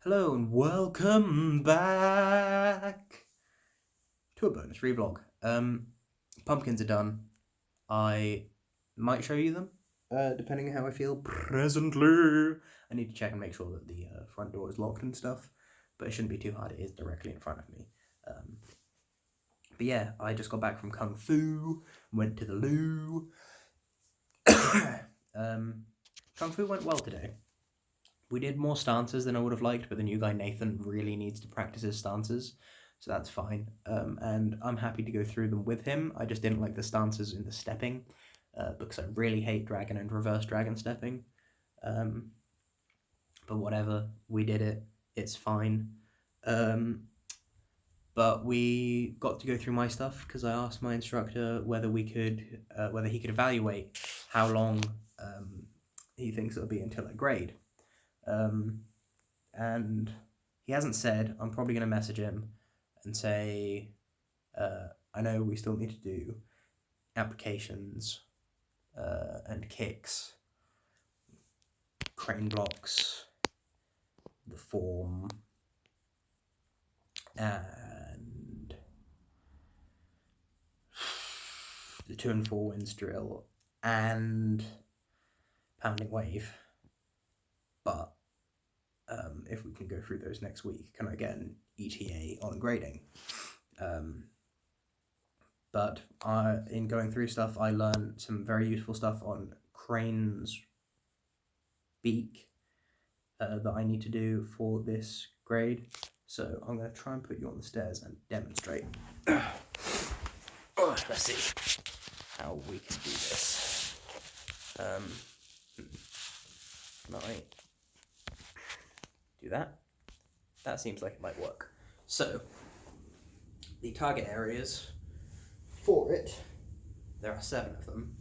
Hello and welcome back to a bonus ReeVlog. Pumpkins are done. I might show you them, depending on how I feel presently. I need to check and make sure that the front door is locked and stuff, but it shouldn't be too hard. It is directly in front of me. But yeah, I just got back from Kungfu, went to the loo. Kungfu went well today. We did more stances than I would have liked, but the new guy Nathan really needs to practice his stances, so that's fine. And I'm happy to go through them with him. I just didn't like the stances in the stepping, because I really hate dragon and reverse dragon stepping. But whatever, we did it. It's fine. But we got to go through my stuff because I asked my instructor whether he could evaluate how long he thinks it'll be until I grade. And he hasn't said. I'm probably going to message him and say, I know we still need to do applications and kicks, crane blocks, the form, and the 2 and 4 winds drill, and pounding wave. But if we can go through those next week, can I get an ETA on grading? But in going through stuff, I learned some very useful stuff on crane's beak that I need to do for this grade. So I'm going to try and put you on the stairs and demonstrate. Let's see how we can do this. Can I do that? That seems like it might work. So the target areas for it, there are 7 of them,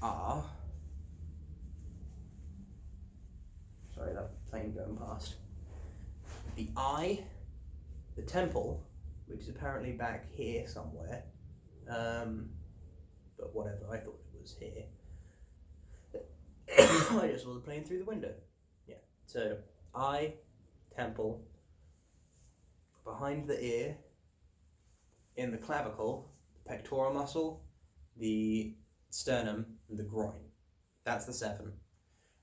are, sorry, that plane going past, the eye, the temple, which is apparently back here somewhere, but whatever, I thought it was here. I just saw the plane through the window. Yeah, so eye, temple, behind the ear, in the clavicle, the pectoral muscle, the sternum, and the groin. That's the 7.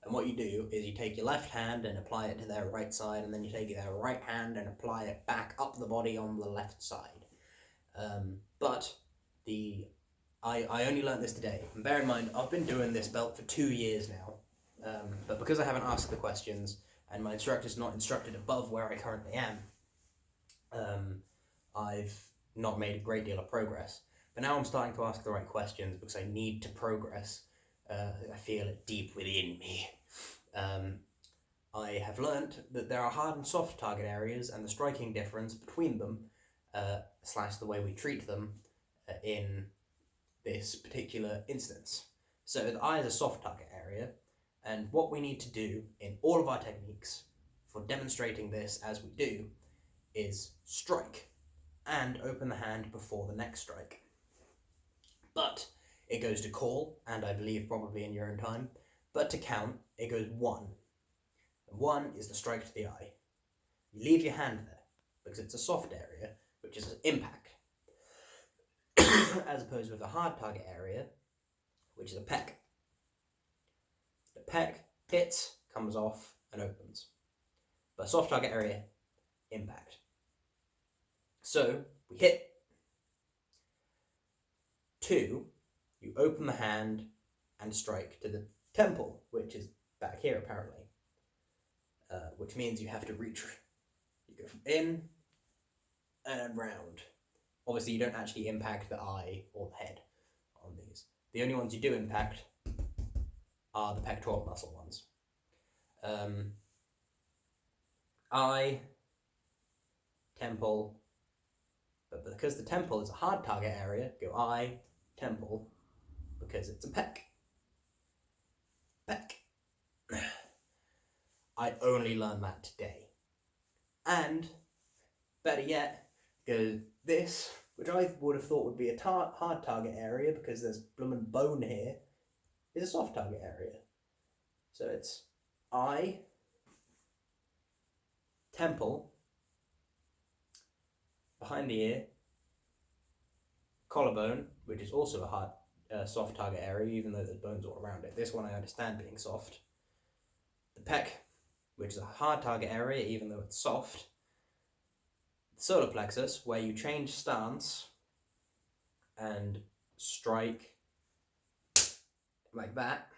And what you do is you take your left hand and apply it to their right side, and then you take their right hand and apply it back up the body on the left side. But I only learned this today. And bear in mind, I've been doing this belt for 2 years now. But because I haven't asked the questions, and my instructor's not instructed above where I currently am, I've not made a great deal of progress. But now I'm starting to ask the right questions because I need to progress. I feel it deep within me. I have learnt that there are hard and soft target areas, and the striking difference between them, / the way we treat them in this particular instance. So the eye is a soft target area, and what we need to do in all of our techniques for demonstrating this as we do is strike and open the hand before the next strike. But it goes to call, and I believe probably in your own time, but to count, it goes 1. And 1 is the strike to the eye. You leave your hand there, because it's a soft area, which is an impact, as opposed with a hard target area, which is a peck. The peck hits, comes off, and opens. But soft target area, impact. So, we hit. 2, you open the hand and strike to the temple, which is back here apparently, which means you have to reach. You go from in and then round. Obviously, you don't actually impact the eye or the head on these. The only ones you do impact are the pectoral muscle ones. Eye, temple, but because the temple is a hard target area, go eye, temple, because it's a peck. Peck. I only learned that today. And, better yet, go this, which I would have thought would be a hard target area because there's bloomin' bone here, is a soft target area. So it's eye, temple, behind the ear, collarbone, which is also a hard, soft target area, even though there's bones all around it. This one I understand being soft. The pec, which is a hard target area, even though it's soft. The solar plexus, where you change stance and strike like that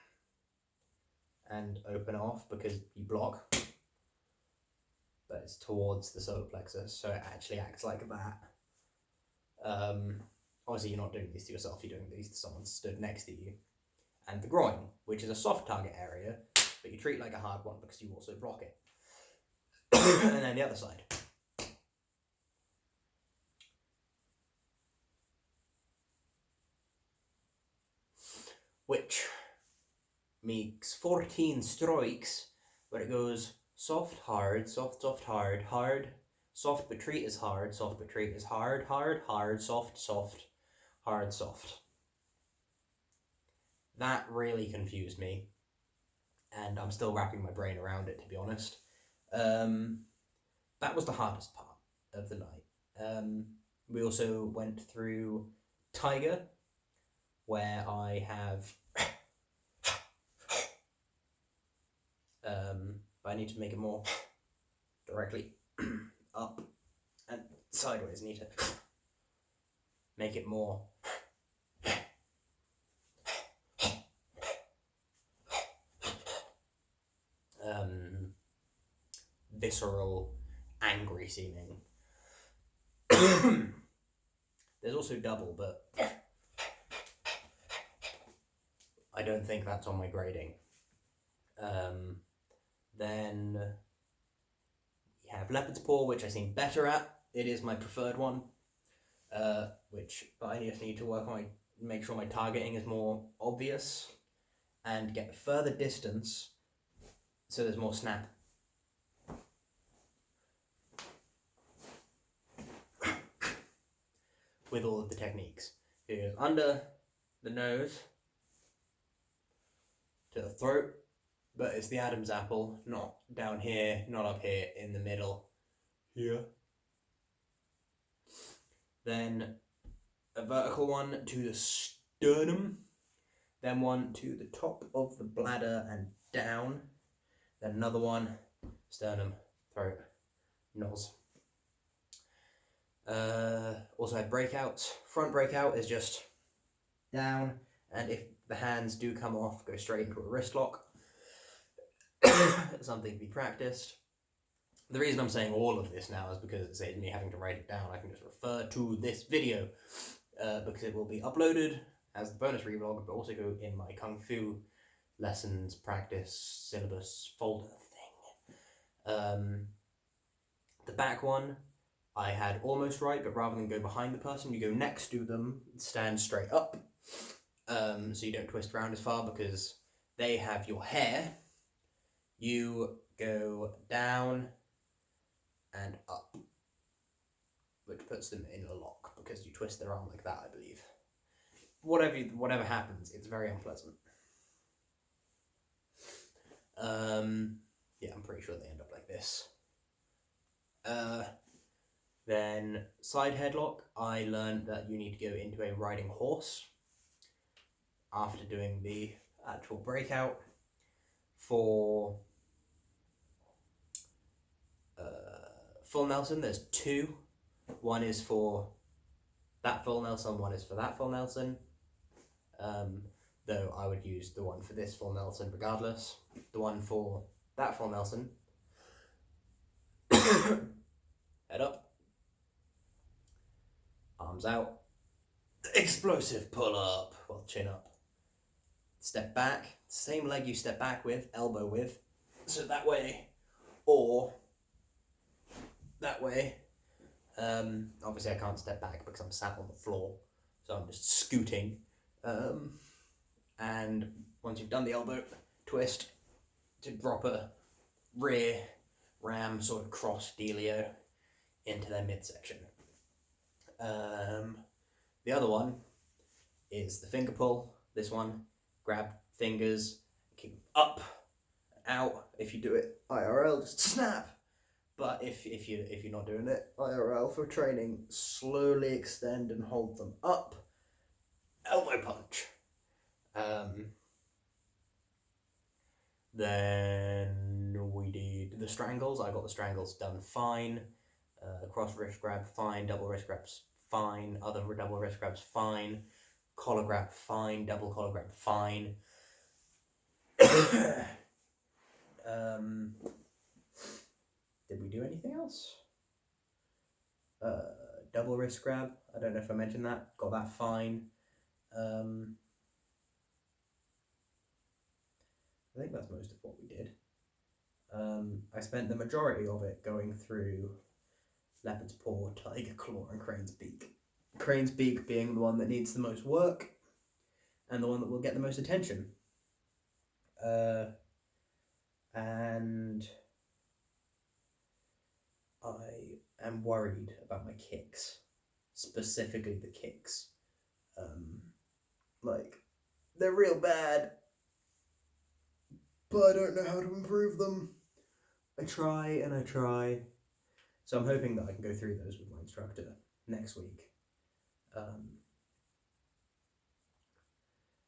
and open off because you block, but it's towards the solar plexus, so it actually acts like that. Obviously you're not doing these to yourself, you're doing these to someone stood next to you. And the groin, which is a soft target area, but you treat like a hard one because you also block it. And then the other side. Which makes 14 strikes, where it goes soft, hard, soft, soft, hard, hard, soft but treat is hard, soft but treat is hard, hard, hard, soft, soft, hard, soft. That really confused me, and I'm still wrapping my brain around it, to be honest. That was the hardest part of the night. We also went through Tiger, where I have but I need to make it more directly up and sideways. I need to make it more visceral, angry seeming. There's also double, but I don't think that's on my grading. Then we have Leopard's Paw, which I seem better at. It is my preferred one, but I just need to work on make sure my targeting is more obvious and get further distance so there's more snap. With all of the techniques. It goes under the nose to the throat, but it's the Adam's apple, not down here, not up here, in the middle. Here. Then a vertical one to the sternum, then one to the top of the bladder and down, then another one, sternum, throat, nose. Also had breakouts. Front breakout is just down, and if the hands do come off, go straight into a wrist lock. Something to be practiced. The reason I'm saying all of this now is because it saves me having to write it down. I can just refer to this video because it will be uploaded as the bonus ReeVlog, but also go in my Kungfu lessons practice syllabus folder thing. The back one I had almost right, but rather than go behind the person, you go next to them, stand straight up, so you don't twist around as far because they have your hair. You go down and up, which puts them in a lock because you twist their arm like that, I believe. Whatever happens, it's very unpleasant. Yeah, I'm pretty sure they end up like this. Then side headlock, I learned that you need to go into a riding horse after doing the actual breakout. For full Nelson, there's two. One is for that full Nelson, one is for that full Nelson. Though I would use the one for this full Nelson regardless. The one for that full Nelson. Head up. Arms out. Explosive pull up. Well, chin up. Step back. Same leg you step back with, elbow with. So that way, or that way. Obviously I can't step back because I'm sat on the floor, so I'm just scooting. And once you've done the elbow twist, to drop a rear ram sort of cross dealio into their midsection. The other one is the finger pull. This one, grab fingers, keep up, out. If you do it IRL, just snap. But if you're not doing it IRL for training, slowly extend and hold them up. Elbow punch. Then we did the strangles. I got the strangles done fine. Cross wrist grab fine. Double wrist grabs fine. Other double wrist grabs fine. Collar grab fine. Double collar grab fine. Did we do anything else? Double wrist grab. I don't know if I mentioned that. Got that fine. I think that's most of what we did. I spent the majority of it going through Leopard's Paw, Tiger Claw, and Crane's Beak. Crane's Beak being the one that needs the most work, and the one that will get the most attention. And I am worried about my kicks, specifically the kicks. Like, they're real bad, but I don't know how to improve them. I try and I try. So I'm hoping that I can go through those with my instructor next week.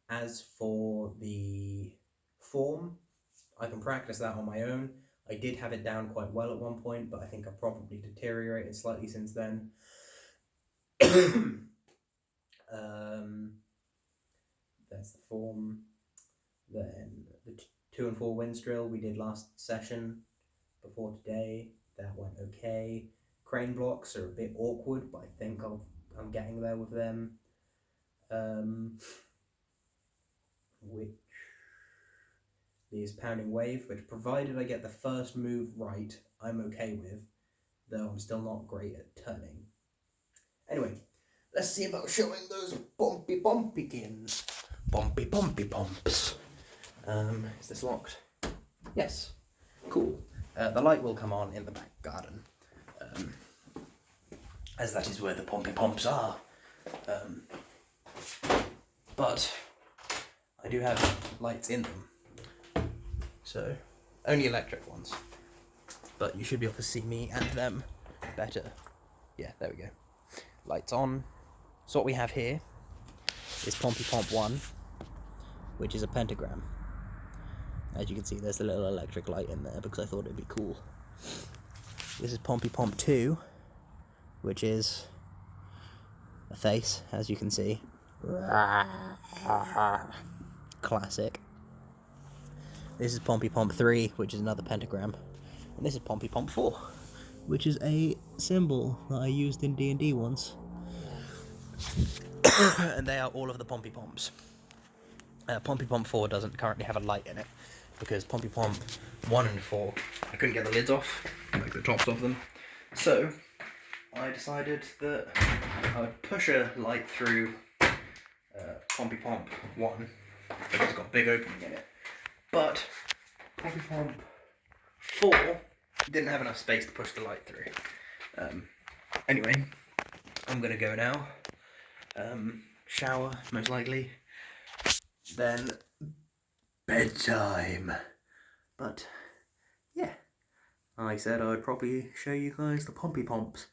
As for the form, I can practice that on my own. I did have it down quite well at one point, but I think I've probably deteriorated slightly since then. That's the form. Then the 2 and 4 winds drill we did last session before today. That went okay. Crane blocks are a bit awkward, but I think I'm getting there with them. Which is pounding wave, which, provided I get the first move right, I'm okay with, though I'm still not great at turning. Anyway, let's see about showing those Pompykins. Pompy Pomps. Is this locked? Yes. Cool. The light will come on in the back garden, as that is where the Pompy Pomps are. But I do have lights in them, so only electric ones. But you should be able to see me and them better. Yeah, there we go. Lights on. So what we have here is Pompy Pomp 1, which is a pentagram. As you can see, there's a little electric light in there because I thought it'd be cool. This is Pompy Pomp 2, which is a face, as you can see. Classic. This is Pompy Pomp 3, which is another pentagram. And this is Pompy Pomp 4, which is a symbol that I used in D&D once. And they are all of the Pompy Pomps. Pompy Pomp 4 doesn't currently have a light in it, because Pompy Pomp 1 and 4, I couldn't get the lids off, like the tops of them. So I decided that I would push a light through Pompy Pomp 1, because it's got a big opening in it. But Pompy Pomp 4 didn't have enough space to push the light through. Anyway, I'm gonna go now. Shower, most likely. Then bedtime. But yeah, I said I would probably show you guys the Pompy Pomps.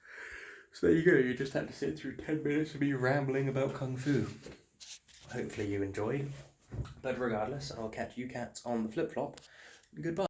So there you go, you just had to sit through 10 minutes of me rambling about Kung Fu. Hopefully you enjoyed. But regardless, I'll catch you cats on the flip-flop. Goodbye.